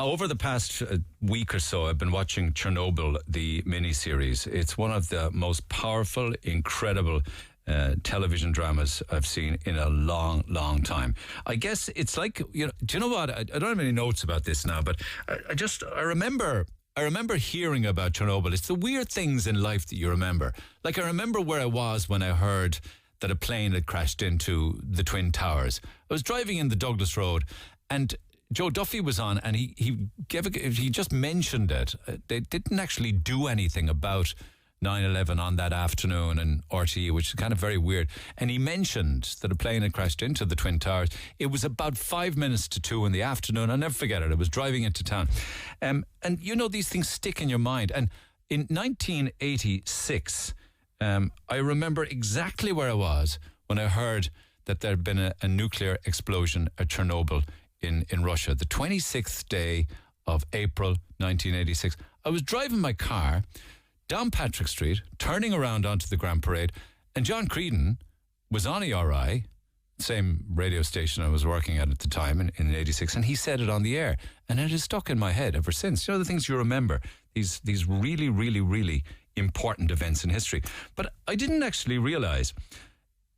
Over the past week or so, I've been watching Chernobyl, the miniseries. It's one of the most powerful, incredible television dramas I've seen in a long, long time. I guess it's like, do you know what? I don't have any notes about this now, but I remember hearing about Chernobyl. It's the weird things in life that you remember. Like, I remember where I was when I heard that a plane had crashed into the Twin Towers. I was driving in the Douglas Road, and Joe Duffy was on, and he just mentioned it. They didn't actually do anything about 9/11 on that afternoon in RTE, which is kind of very weird. And he mentioned that a plane had crashed into the Twin Towers. It was about 5 minutes to 2 in the afternoon. I'll never forget it. I was driving into town. And these things stick in your mind. And in 1986, I remember exactly where I was when I heard that there had been a nuclear explosion at Chernobyl in Russia. The 26th day of April 1986. I was driving my car down Patrick Street, turning around onto the Grand Parade, and John Creedon was on ERI, same radio station I was working at the time in 86, and he said it on the air, and it has stuck in my head ever since. You know, the things you remember, these really, really, really important events in history. But I didn't actually realise,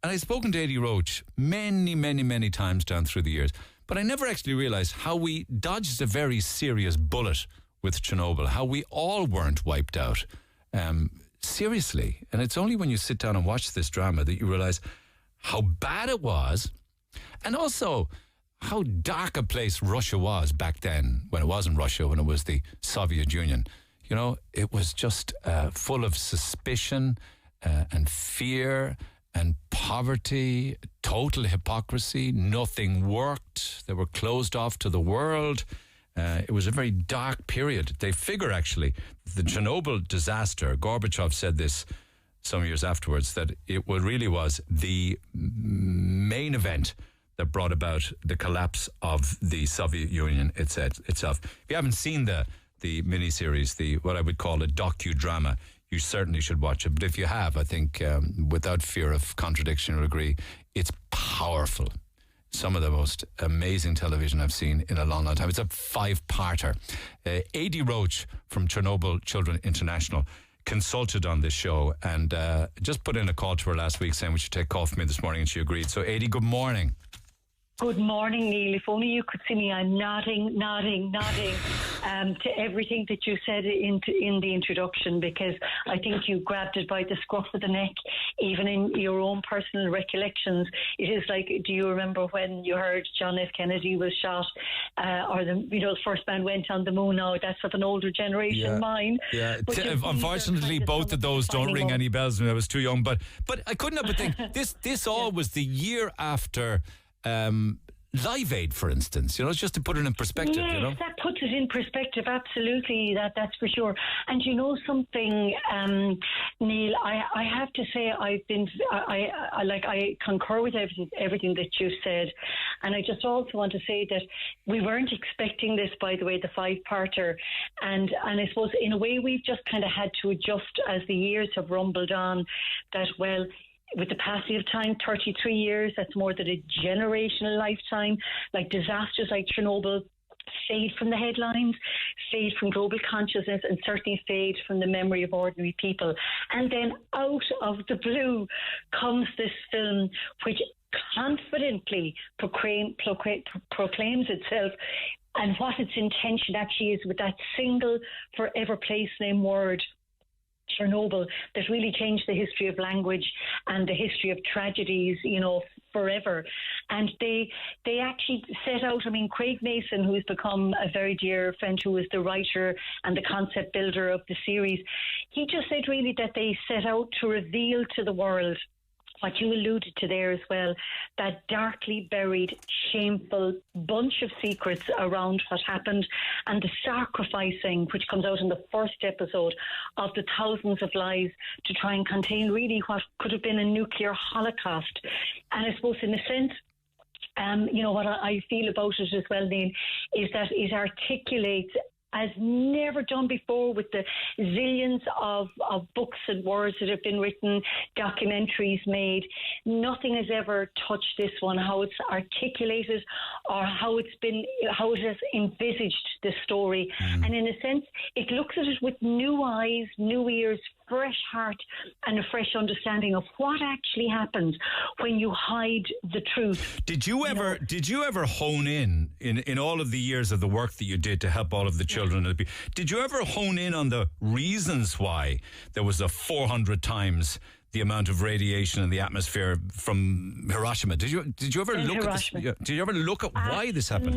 and I've spoken to Eddie Roche many, many, many times down through the years, but I never actually realised how we dodged a very serious bullet with Chernobyl, how we all weren't wiped out. Seriously. And it's only when you sit down and watch this drama that you realise how bad it was, and also how dark a place Russia was back then, when it wasn't Russia, when it was the Soviet Union. You know, it was just full of suspicion and fear and poverty, total hypocrisy. Nothing worked. They were closed off to the world. It was a very dark period. They figure, actually, the Chernobyl disaster, Gorbachev said this some years afterwards, that it really was the main event that brought about the collapse of the Soviet Union itself. If you haven't seen the miniseries, what I would call a docu-drama, you certainly should watch it. But if you have, I think, without fear of contradiction, you'll agree, it's powerful. Some of the most amazing television I've seen in a long, long time. It's a 5-parter. A.D. Roche from Chernobyl Children International consulted on this show, and just put in a call to her last week saying, would you take a call from me this morning? And she agreed. So, A.D., good morning. Good morning, Neil. If only you could see me, I'm nodding to everything that you said in the introduction, because I think you grabbed it by the scruff of the neck, even in your own personal recollections. It is like, do you remember when you heard John F. Kennedy was shot, or the first man went on the moon? Now that's of an older generation, mine. Yeah, unfortunately, both of those don't ring any bells when I was too young. But I couldn't help but think this all was the year after. Live Aid, for instance, it's just to put it in perspective. Yes, that puts it in perspective. Absolutely, that's for sure. And you know something, Neil, I have to say I concur with everything that you said, and I just also want to say that we weren't expecting this, by the way, the 5-parter, and I suppose in a way we've just kind of had to adjust as the years have rumbled on. That with the passing of time, 33 years, that's more than a generational lifetime. Like disasters like Chernobyl fade from the headlines, fade from global consciousness, and certainly fade from the memory of ordinary people. And then out of the blue comes this film which confidently proclaims itself, and what its intention actually is with that single forever place name word, Chernobyl, that really changed the history of language and the history of tragedies, forever. And they actually set out, Craig Mason, who's become a very dear friend, who is the writer and the concept builder of the series, he just said really that they set out to reveal to the world what you alluded to there as well, that darkly buried, shameful bunch of secrets around what happened, and the sacrificing, which comes out in the first episode, of the thousands of lives to try and contain really what could have been a nuclear holocaust. And I suppose in a sense, what I feel about it as well, Neil, is that it articulates as never done before, with the zillions of books and words that have been written, documentaries made. Nothing has ever touched this one, how it's articulated or how it has envisaged the story. And in a sense, it looks at it with new eyes, new ears, fresh heart and a fresh understanding of what actually happens when you hide the truth. Did you ever hone in all of the years of the work that you did to help all of the children? Did you ever hone in on the reasons why there was a 400 times the amount of radiation in the atmosphere from Hiroshima? Did you ever look at this? Did you ever look at why this happened?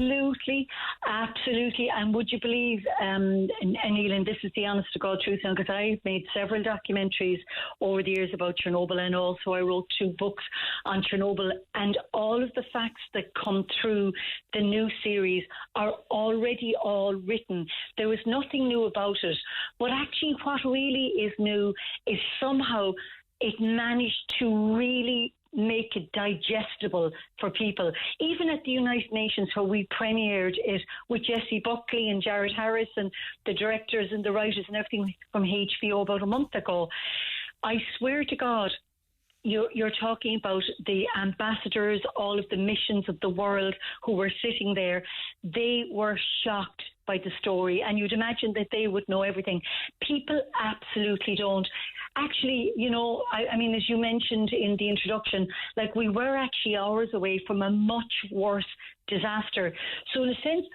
Absolutely. And would you believe, and Neil, and this is the honest to God truth, because I've made several documentaries over the years about Chernobyl, and also I wrote 2 books on Chernobyl, and all of the facts that come through the new series are already all written. There was nothing new about it. But actually what really is new is somehow it managed to really make it digestible for people. Even at the United Nations, where we premiered it with Jessie Buckley and Jared Harris and the directors and the writers and everything from HBO about a month ago, I swear to God, you're talking about the ambassadors, all of the missions of the world who were sitting there. They were shocked by the story, and you'd imagine that they would know everything. People absolutely don't. Actually, I mean, as you mentioned in the introduction, like, we were actually hours away from a much worse disaster. So in a sense,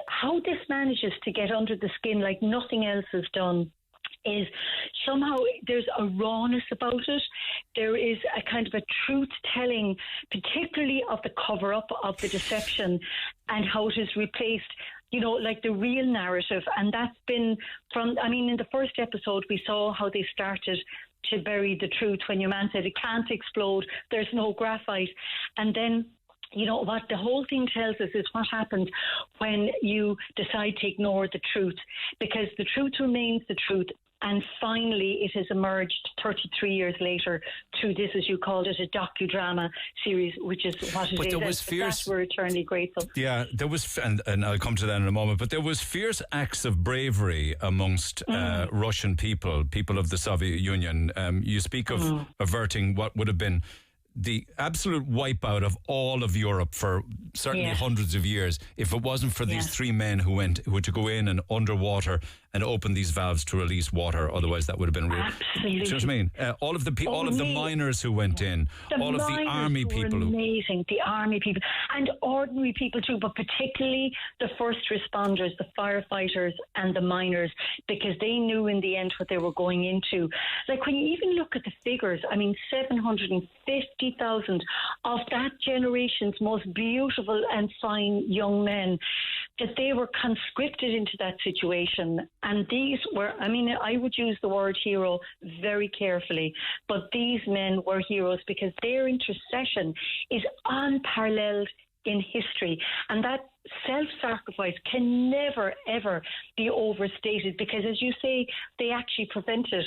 how this manages to get under the skin like nothing else has done is somehow there's a rawness about it. There is a kind of a truth-telling, particularly of the cover-up of the deception and how it is replaced, like the real narrative. And that's been in the first episode, we saw how they started to bury the truth when your man said it can't explode, there's no graphite. And then, what the whole thing tells us is what happens when you decide to ignore the truth, because the truth remains the truth. And finally, it has emerged 33 years later through this, as you called it, a docu-drama series, which is what it is. There was fierce. We're eternally grateful. Yeah, there was, and I'll come to that in a moment. But there was fierce acts of bravery amongst Russian people of the Soviet Union. You speak of averting what would have been the absolute wipeout of all of Europe for certainly hundreds of years, if it wasn't for these 3 men who were to go in and underwater and open these valves to release water. Otherwise, that would have been real. Absolutely. Do you know what I mean? All of the miners who went in, all of the army people. Amazing, the army people and ordinary people too, but particularly the first responders, the firefighters and the miners, because they knew in the end what they were going into. Like, when you even look at the figures, 750,000 of that generation's most beautiful and fine young men, that they were conscripted into that situation. And these were, I would use the word hero very carefully, but these men were heroes because their intercession is unparalleled in history. And that self-sacrifice can never, ever be overstated because, as you say, they actually prevented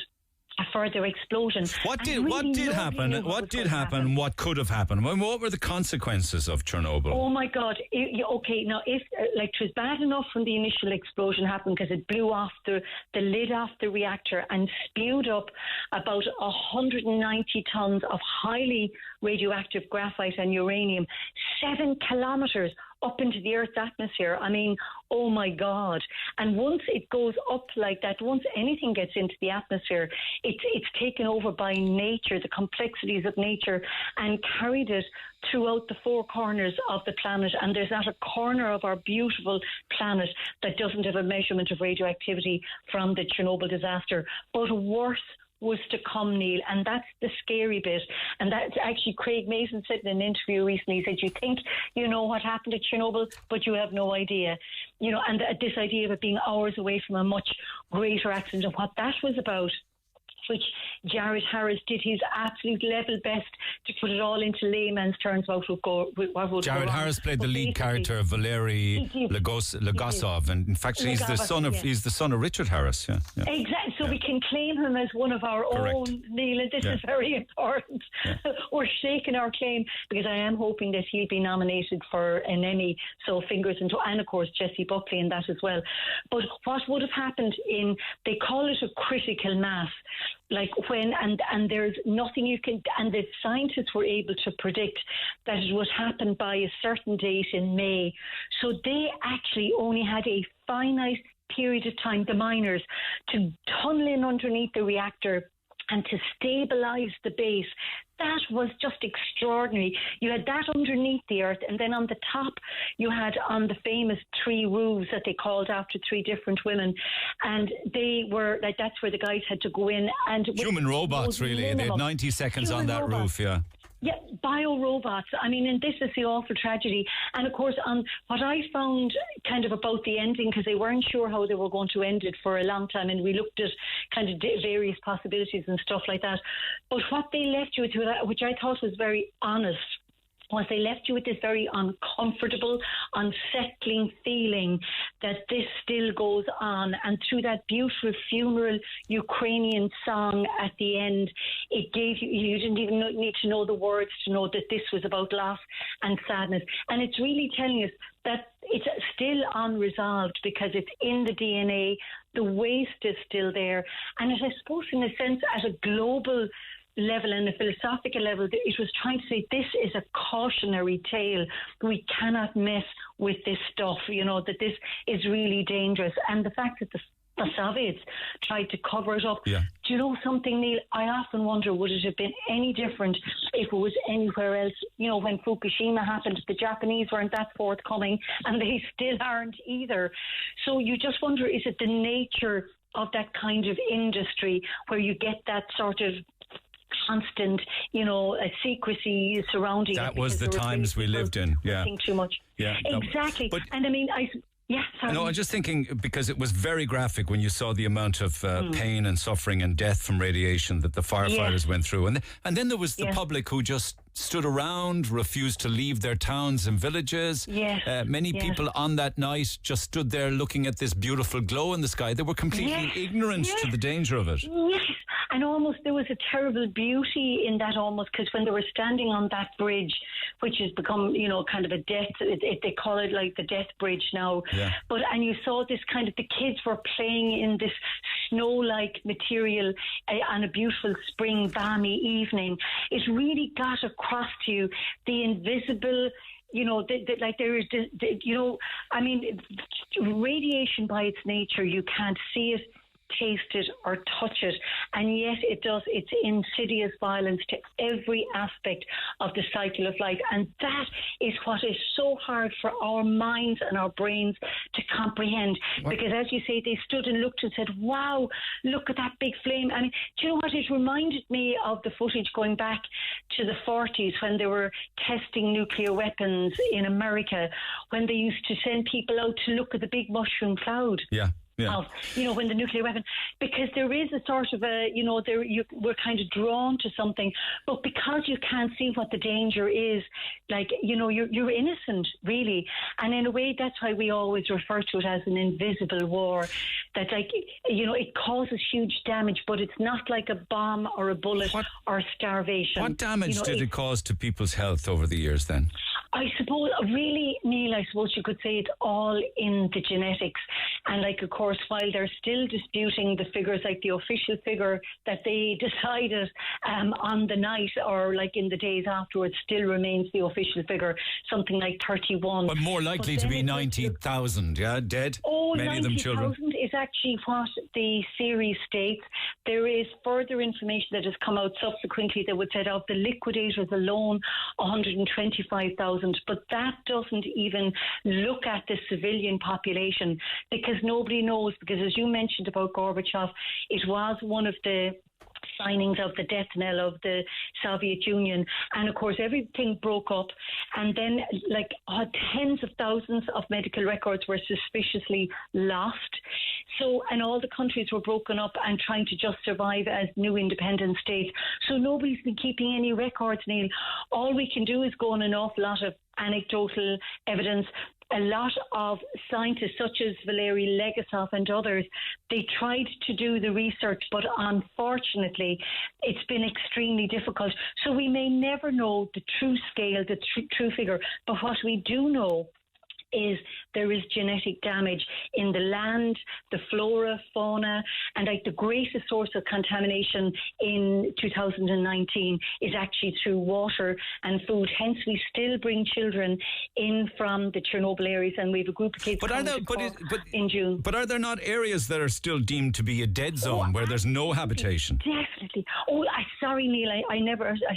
a further explosion. What did happen? What did happen? What could have happened? What were the consequences of Chernobyl? Oh my God! Okay, now if it was bad enough when the initial explosion happened because it blew off the lid off the reactor and spewed up about 190 tons of highly radioactive graphite and uranium 7 kilometres up into the Earth's atmosphere. Oh my God. And once it goes up like that, once anything gets into the atmosphere, it's taken over by nature, the complexities of nature, and carried it throughout the 4 corners of the planet. And there's not a corner of our beautiful planet that doesn't have a measurement of radioactivity from the Chernobyl disaster. But worse was to come, Neil, and that's the scary bit. And that's actually Craig Mason said in an interview recently. He said, you think you know what happened at Chernobyl, but you have no idea. And this idea of it being hours away from a much greater accident, and what that was about which Jared Harris did his absolute level best to put it all into layman's terms about what would Jared Harris played the lead character, Valery Legosov, and in fact he's the son of Richard Harris. Yeah. Exactly. So we can claim him as one of our own, Neil, and this is very important. Yeah. We're shaking our claim, because I am hoping that he'll be nominated for an Emmy. So fingers and of course Jessie Buckley in that as well. But what would have happened they call it a critical mass. Like when, and there's nothing you can, and the scientists were able to predict that it would happen by a certain date in May. So they actually only had a finite period of time, the miners, to tunnel in underneath the reactor and to stabilise the base. That was just extraordinary. You had that underneath the earth, and then on the top you had on the famous 3 roofs that they called after 3 different women, and they were like, that's where the guys had to go in and human robots, really. They had 90 seconds on that roof. Yeah, bio-robots. I mean, and this is the awful tragedy. And of course, what I found kind of about the ending, because they weren't sure how they were going to end it for a long time, and we looked at kind of various possibilities and stuff like that. But what they left you with, which I thought was very honest, was they left you with this very uncomfortable, unsettling feeling that this still goes on. And through that beautiful funeral Ukrainian song at the end, it gave you didn't even need to know the words to know that this was about loss and sadness. And it's really telling us that it's still unresolved, because it's in the DNA, the waste is still there. And I suppose, in a sense, at a global level and a philosophical level, it was trying to say this is a cautionary tale. We cannot mess with this stuff, that this is really dangerous. And the fact that the Soviets tried to cover it up. Yeah. Do you know something, Neil? I often wonder, would it have been any different if it was anywhere else? When Fukushima happened, the Japanese weren't that forthcoming, and they still aren't either. So you just wonder, is it the nature of that kind of industry where you get that sort of constant, secrecy surrounding that it? That was the times we lived in. Yeah. Think too much. Yeah. Exactly. And I mean, sorry. No, I'm just thinking, because it was very graphic when you saw the amount of pain and suffering and death from radiation that the firefighters went through. And then there was the public who just stood around, refused to leave their towns and villages. Many people on that night just stood there looking at this beautiful glow in the sky. They were completely ignorant to the danger of it. Yes. And almost there was a terrible beauty in that, almost, because when they were standing on that bridge, which has become, kind of a death, they call it like the death bridge now. Yeah. And you saw this kind of, the kids were playing in this snow-like material on a beautiful spring balmy evening. It really got across to you the invisible, like there is, I mean, radiation by its nature, you can't see it, taste it or touch it, and yet it's insidious violence to every aspect of the cycle of life. And that is what is so hard for our minds and our brains to comprehend. Because as you say, they stood and looked and said, wow, look at that big flame. I mean, do you know what? It reminded me of the footage going back to the 40s when they were testing nuclear weapons in America, when they used to send people out to look at the big mushroom cloud. Yeah. Of, when the nuclear weapon, because there is a sort of we're kind of drawn to something, but because you can't see what the danger is, like, you're innocent, really. And in a way, that's why we always refer to it as an invisible war, that, like, it causes huge damage, but it's not like a bomb or a bullet or starvation. What damage did it cause to people's health over the years then? I suppose, really, Neil, I suppose you could say it's all in the genetics. And, like, of course, while they're still disputing the figures, like the official figure that they decided on the night, or like in the days afterwards, still remains the official figure, something like 31. But more likely to be 90,000, dead? Oh, many of them children. 90,000 is actually what the series states. There is further information that has come out subsequently that would say of the liquidators alone, 125,000. But that doesn't even look at the civilian population, because nobody knows. Because as you mentioned about Gorbachev, it was one of the signings of the death knell of the Soviet Union, and of course everything broke up, and then tens of thousands of medical records were suspiciously lost. So, and all the countries were broken up and trying to just survive as new independent states. So nobody's been keeping any records, Neil. All we can do is go on an awful lot of anecdotal evidence. A lot of scientists, such as Valery Legasov and others, they tried to do the research, but unfortunately, it's been extremely difficult. So we may never know the true scale, the true figure. But what we do know is there is genetic damage in the land, the flora, fauna, and like the greatest source of contamination in 2019 is actually through water and food. Hence, we still bring children in from the Chernobyl areas, and we have a group of kids in June. But are there not areas that are still deemed to be a dead zone where there's no habitation? Definitely. Sorry, Neil, I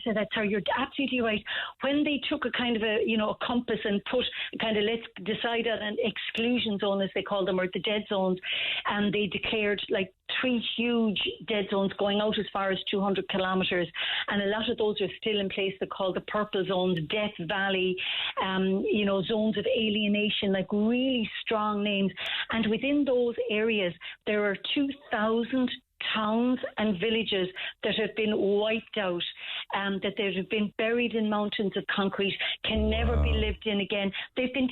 said that. Sorry, you're absolutely right. When they took a kind of a compass and put kind of let's decide on an exclusion zone, as they call them, or the dead zones, and they declared like 3 huge dead zones going out as far as 200 kilometres, and a lot of those are still in place. They're called the purple zones, Death Valley, zones of alienation, like really strong names. And within those areas, there are 2,000 towns and villages that have been wiped out, that they have been buried in mountains of concrete, can never be lived in again. They've been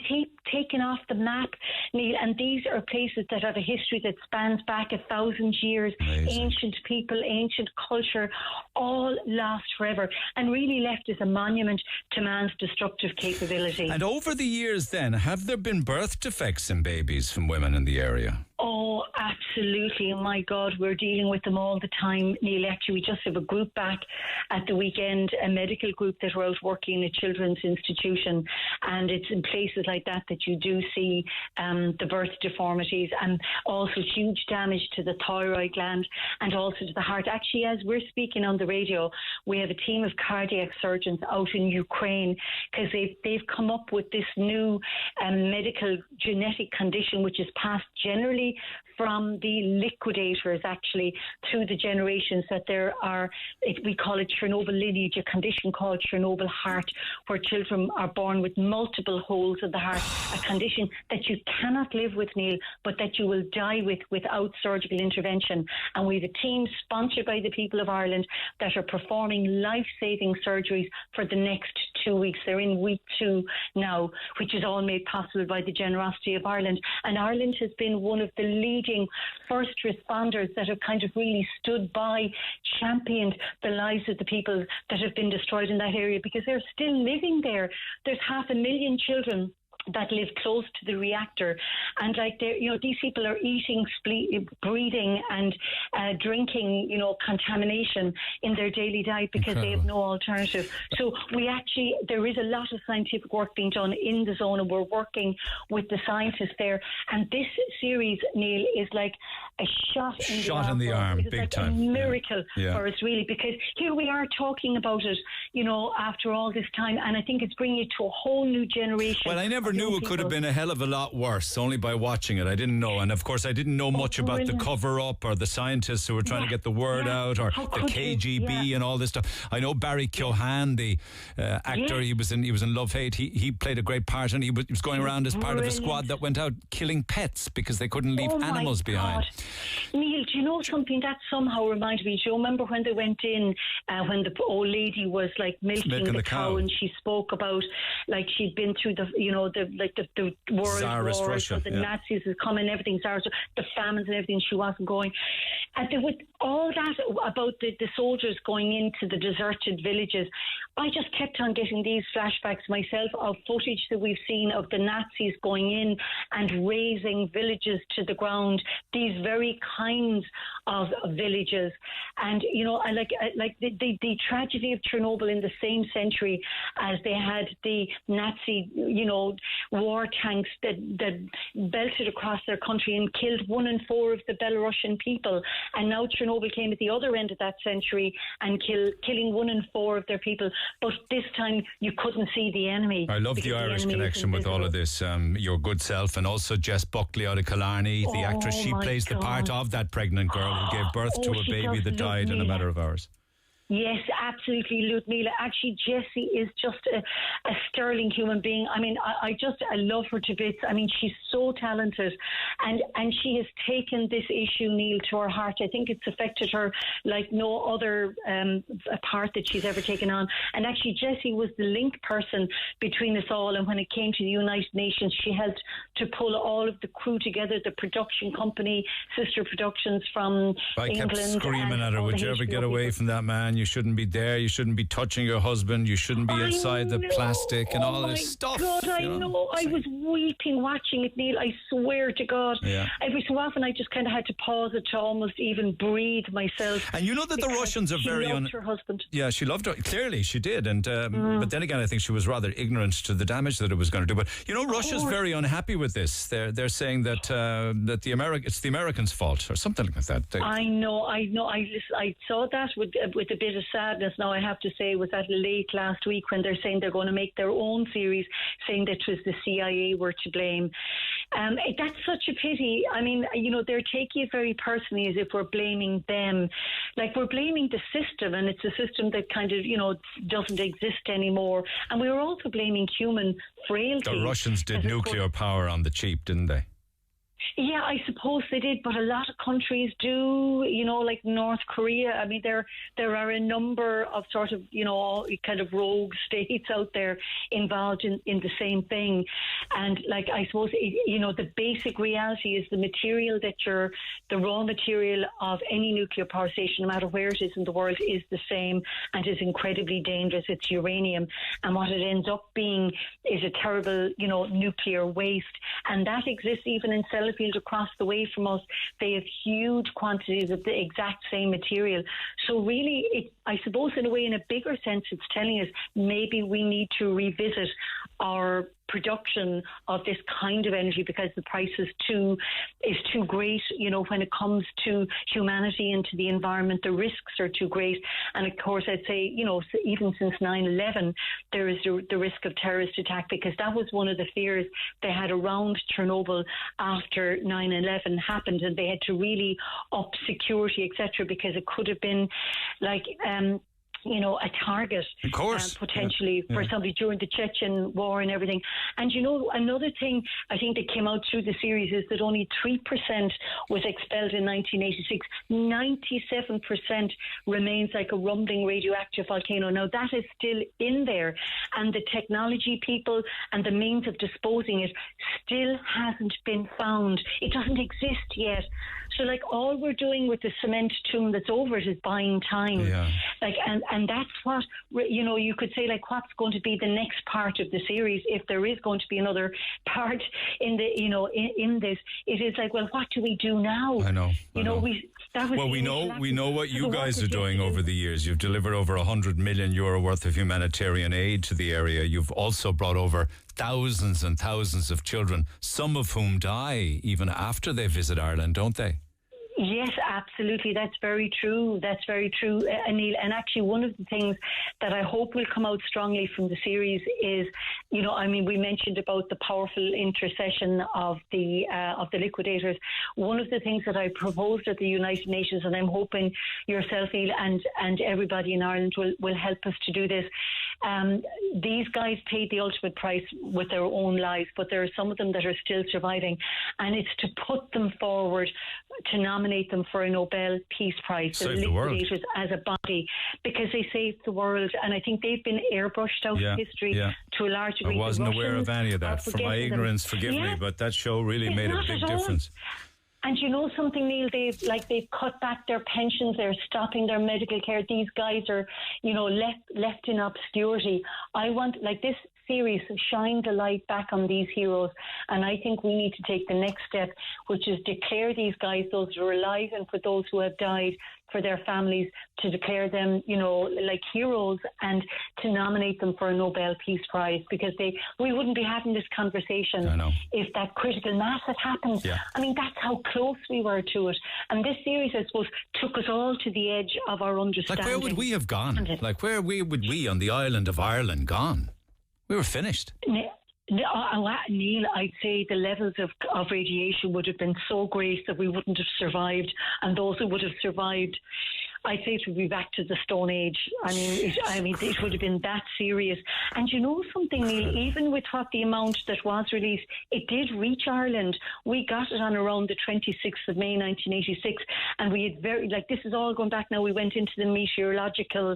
taken off the map, Neil, and these are places that have a history that spans back 1,000 years. Amazing. Ancient people, ancient culture, all lost forever, and really left as a monument to man's destructive capability. And over the years then, have there been birth defects in babies from women in the area? Oh, absolutely. My God, we're dealing with them all the time, Neil. Actually, we just have a group back at the weekend, a medical group that were out working in a children's institution. And it's in places like that you do see the birth deformities, and also huge damage to the thyroid gland and also to the heart. Actually, as we're speaking on the radio, we have a team of cardiac surgeons out in Ukraine because they've come up with this new medical genetic condition which is passed generally from the liquidators, actually, through the generations, that there are, we call it Chernobyl lineage, a condition called Chernobyl heart, where children are born with multiple holes in the heart, a condition that you cannot live with, Neil, but that you will die with without surgical intervention. And we have a team sponsored by the people of Ireland that are performing life-saving surgeries for the next 2 weeks. They're in week 2 now, which is all made possible by the generosity of Ireland. And Ireland has been one of the leading first responders that have kind of really stood by, championed the lives of the people that have been destroyed in that area, because they're still living there. There's 500,000 children that live close to the reactor, and these people are eating, breathing and drinking contamination in their daily diet because they have no alternative. So there is a lot of scientific work being done in the zone, and we're working with the scientists there. And this series, Neil, is like a shot in the arm, big like time. A miracle for us, really, because here we are talking about it, after all this time, and I think it's bringing it to a whole new generation. Well, I never knew it could have been a hell of a lot worse, only by watching it. I didn't know. And of course, I didn't know much about the cover-up or the scientists who were trying to get the word out, or the KGB and all this stuff. I know Barry Keoghan, the actor, he was in Love Hate. He played a great part, and he was going around as part of a squad that went out killing pets because they couldn't leave animals behind. Neil, do you know something that somehow reminded me? Do you remember when they went in, when the old lady was like milking the cow, and she spoke about like she'd been through the World Tsarist War, Russia, so the Nazis had come and everything, the famines and everything, she wasn't going. And there was all that about the soldiers going into the deserted villages. I just kept on getting these flashbacks myself of footage that we've seen of the Nazis going in and razing villages to the ground, these very kinds of villages. And, I like the tragedy of Chernobyl in the same century as they had the Nazi, war tanks that belted across their country and killed 1 in 4 of the Belarusian people. And now Chernobyl came at the other end of that century and killing 1 in 4 of their people. But this time you couldn't see the enemy. I love the Irish connection with all of this. Your good self, and also Jess Buckley out of Killarney, the actress, she plays the part of that pregnant girl who gave birth to a baby that died in a matter of hours. Yes, absolutely, Ludmila. Actually, Jessie is just a sterling human being. I mean, I love her to bits. I mean, she's so talented, and she has taken this issue, Neil, to her heart. I think it's affected her like no other part that she's ever taken on. And actually, Jessie was the link person between us all. And when it came to the United Nations, she helped to pull all of the crew together, the production company, sister productions from England. I kept screaming at her, would you ever get away from that man? You shouldn't be there. You shouldn't be touching your husband. You shouldn't be inside the plastic and all this stuff. God, I know. I was weeping watching it, Neil. I swear to God. Yeah. Every so often I just kind of had to pause it to almost even breathe myself. And you know that the Russians are very... She loved her husband. Yeah, she loved her. Clearly, she did. And but then again, I think she was rather ignorant to the damage that it was going to do. But, you know, Russia's very unhappy with this. They're saying that it's the Americans' fault or something like that. I know. I saw that with a bit of sadness. Now I have to say, was that late last week when they're saying they're going to make their own series, saying that it was the CIA were to blame. That's such a pity. I mean, you know, they're taking it very personally, as if we're blaming them. Like, we're blaming the system, and it's a system that kind of, you know, doesn't exist anymore. And we were also blaming human frailty. The Russians did nuclear power on the cheap, didn't they? Yeah, I suppose they did, but a lot of countries do, you know, like North Korea. I mean, there are a number of sort of, you know, kind of rogue states out there involved in the same thing. And like, I suppose, you know, the basic reality is the material that the raw material of any nuclear power station, no matter where it is in the world, is the same and is incredibly dangerous. It's uranium. And what it ends up being is a terrible, you know, nuclear waste. And that exists even in Sellafield across the way from us. They have huge quantities of the exact same material. So really, I suppose in a way, in a bigger sense, it's telling us maybe we need to revisit our production of this kind of energy, because the price is too great, you know, when it comes to humanity and to the environment. The risks are too great. And of course, I'd say, you know, even since 9/11, there is the risk of terrorist attack, because that was one of the fears they had around Chernobyl after 9/11 happened, and they had to really up security, etc., because it could have been like you know, a target, of course, potentially for somebody during the Chechen war and everything. And you know, another thing I think that came out through the series is that only 3% was expelled in 1986. 97% remains like a rumbling radioactive volcano. Now that is still in there, and the technology people and the means of disposing it still hasn't been found. It doesn't exist yet. So like, all we're doing with the cement tomb that's over it is buying time. Yeah. Like, and that's what, you know, you could say, like, what's going to be the next part of the series, if there is going to be another part in the, you know, in this. It is like, well, what do we do now? I know. We know what you guys are doing over the years. You've delivered over €100 million worth of humanitarian aid to the area. You've also brought over thousands and thousands of children, some of whom die even after they visit Ireland, don't they? Yes, absolutely. That's very true. That's very true, Anil. And actually, one of the things that I hope will come out strongly from the series is, you know, I mean, we mentioned about the powerful intercession of the liquidators. One of the things that I proposed at the United Nations, and I'm hoping yourself, Neil, and everybody in Ireland will help us to do this. These guys paid the ultimate price with their own lives, but there are some of them that are still surviving, and it's to put them forward, to nominate them for a Nobel Peace Prize, the liquidators as a body, because they saved the world. And I think they've been airbrushed out of history to a large degree. I wasn't aware of any of that. For my ignorance, forgive me, but that show really made a big difference. And you know something, Neil, they've cut back their pensions, they're stopping their medical care. These guys are, you know, left in obscurity. I want, like, this series shines a light back on these heroes, and I think we need to take the next step, which is declare these guys, those who are alive, and for those who have died, for their families, to declare them, you know, like heroes, and to nominate them for a Nobel Peace Prize, because we wouldn't be having this conversation if that critical mass had happened. Yeah. I mean, that's how close we were to it. And this series, I suppose, took us all to the edge of our understanding. Like, where would we have gone? Like, where would we on the island of Ireland gone? We were finished. Neil, I'd say the levels of radiation would have been so great that we wouldn't have survived, and those who would have survived, I'd say it would be back to the Stone Age. It would have been that serious. And you know something, Neil, even with what the amount that was released, it did reach Ireland. We got it on around the 26th of May 1986, and we had this is all going back now. We went into the meteorological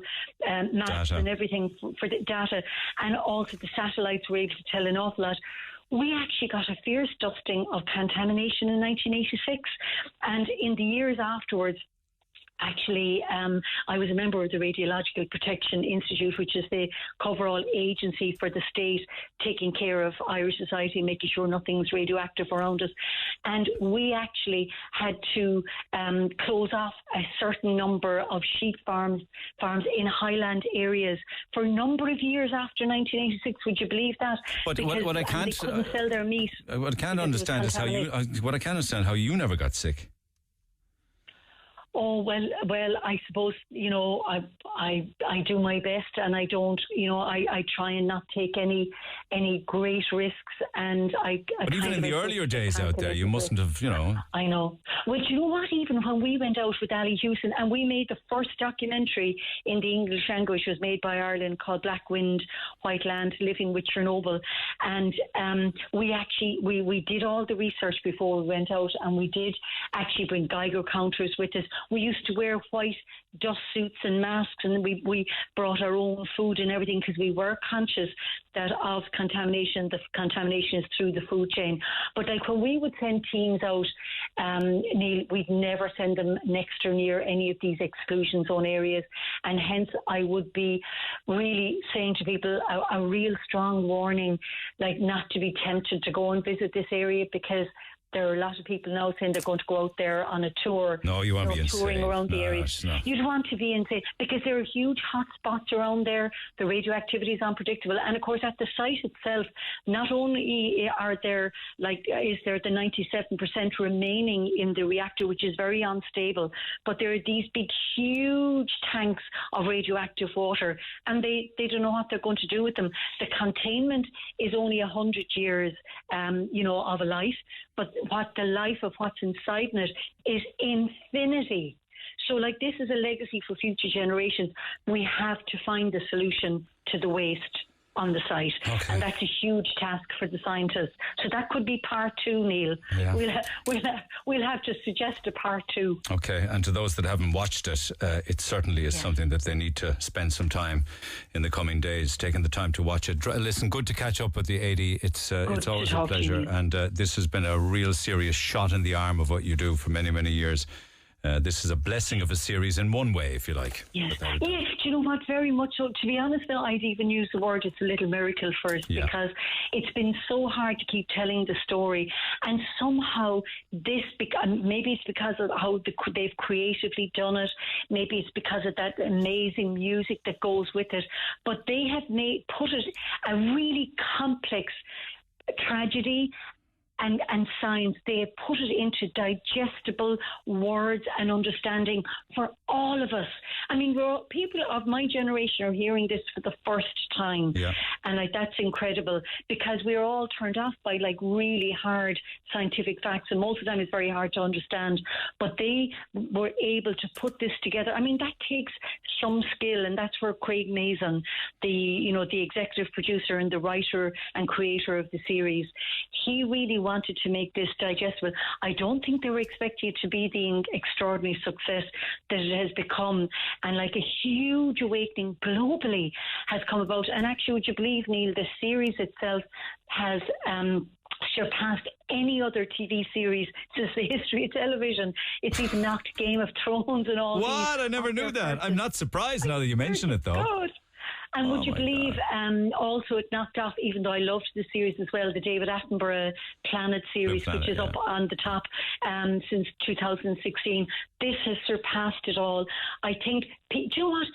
maps and everything for the data, and also the satellites were able to tell an awful lot. We actually got a fierce dusting of contamination in 1986, and in the years afterwards, actually, I was a member of the Radiological Protection Institute, which is the coverall agency for the state taking care of Irish society, making sure nothing's radioactive around us. And we actually had to close off a certain number of sheep farms in highland areas for a number of years after 1986. Would you believe that? But what I can't, they couldn't sell their meat. What I can't understand is how you never got sick. Oh, well, I suppose, you know, I do my best, and I don't, you know, I try and not take any great risks, and But even in the earlier days out there, you mustn't have, you know. I know. Well, you know what, even when we went out with Ali Hewson, and we made the first documentary in the English language, was made by Ireland, called Black Wind, White Land, Living with Chernobyl, and we did all the research before we went out, and we did actually bring Geiger counters with us. We used to wear white dust suits and masks, and we brought our own food and everything, because we were conscious that of contamination. The contamination is through the food chain. But like when we would send teams out, Neil, we'd never send them next or near any of these exclusion zone areas, and hence I would be really saying to people a real strong warning, like not to be tempted to go and visit this area, because there are a lot of people now saying they're going to go out there on a tour. No, you won't be insane. Touring around the area. No. You'd want to be insane, because there are huge hot spots around there. The radioactivity is unpredictable. And of course, at the site itself, not only is there the 97% remaining in the reactor, which is very unstable, but there are these big, huge tanks of radioactive water, and they don't know what they're going to do with them. The containment is only 100 years, of a life, but what the life of what's inside it is infinity. So, like, this is a legacy for future generations. We have to find the solution to the waste on the site, and that's a huge task for the scientists. So that could be part 2, Neil. Yeah. We'll have to suggest a part 2. Okay, and to those that haven't watched it, it certainly is something that they need to spend some time in the coming days, taking the time to watch it. Listen, good to catch up with the AD. It's always a pleasure, and this has been a real serious shot in the arm of what you do for many, many years. This is a blessing of a series in one way, if you like. Yes, do you know what, very much so. To be honest now, I'd even use the word, it's a little miracle for us, because it's been so hard to keep telling the story, and somehow maybe it's because of how they've creatively done it, maybe it's because of that amazing music that goes with it, but they have put it a really complex tragedy and science. They have put it into digestible words and understanding for all of us. I mean, people of my generation are hearing this for the first time, and that's incredible, because we're all turned off by really hard scientific facts, and most of the time it's very hard to understand. But they were able to put this together. I mean, that takes some skill, and that's where Craig Mazin, the executive producer and the writer and creator of the series, he really wanted to make this digestible. I don't think they were expecting it to be the extraordinary success that it has become, and a huge awakening globally has come about. And actually, would you believe, Neil, the series itself has surpassed any other TV series since the history of television. It's even knocked Game of Thrones and all. What? I never knew that. I'm not surprised now that you mention it, though. God. And would you believe, also it knocked off, even though I loved the series as well, the David Attenborough Planet series, which is up on the top since 2016. This has surpassed it all. I think, do you know what?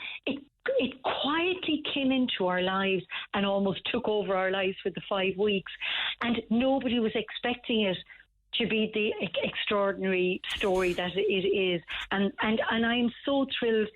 It quietly came into our lives and almost took over our lives for the 5 weeks, and nobody was expecting it to be the extraordinary story that it is. And I'm so thrilled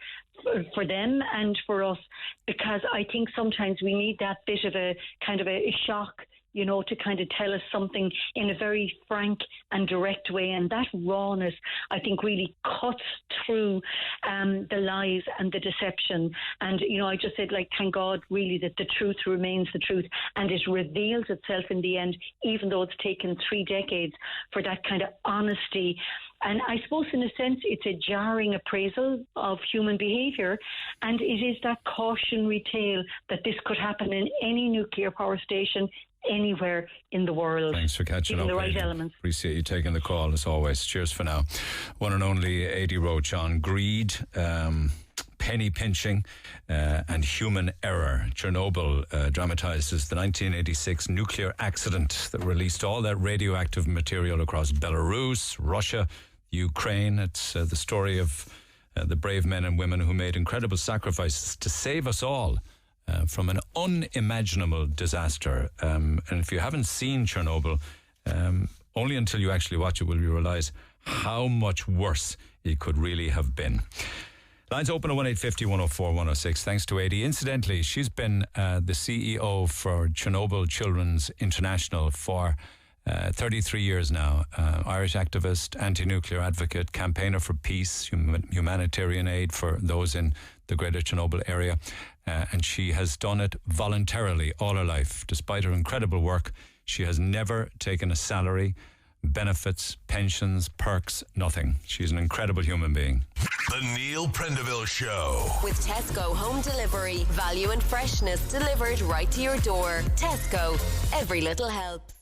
for them and for us, because I think sometimes we need that bit of a kind of a shock, to kind of tell us something in a very frank and direct way. And that rawness, I think, really cuts through the lies and the deception. And, I just said, thank God, really, that the truth remains the truth. And it reveals itself in the end, even though it's taken 3 decades for that kind of honesty. And I suppose, in a sense, it's a jarring appraisal of human behaviour, and it is that cautionary tale that this could happen in any nuclear power station anywhere in the world. Thanks for catching up. The right elements. Appreciate you taking the call as always. Cheers for now. One and only Aidy Roche on greed, penny pinching, and human error. Chernobyl dramatises the 1986 nuclear accident that released all that radioactive material across Belarus, Russia, Ukraine. It's the story of the brave men and women who made incredible sacrifices to save us all from an unimaginable disaster. And if you haven't seen Chernobyl, only until you actually watch it will you realise how much worse it could really have been. Lines open at 1-850-104-106. Thanks to Aidy. Incidentally, she's been the CEO for Chernobyl Children International for 33 years now. Irish activist, anti-nuclear advocate, campaigner for peace, humanitarian aid for those in the greater Chernobyl area. And she has done it voluntarily all her life. Despite her incredible work, she has never taken a salary, benefits, pensions, perks, nothing. She's an incredible human being. The Neil Prendeville Show. With Tesco Home Delivery. Value and freshness delivered right to your door. Tesco. Every little helps.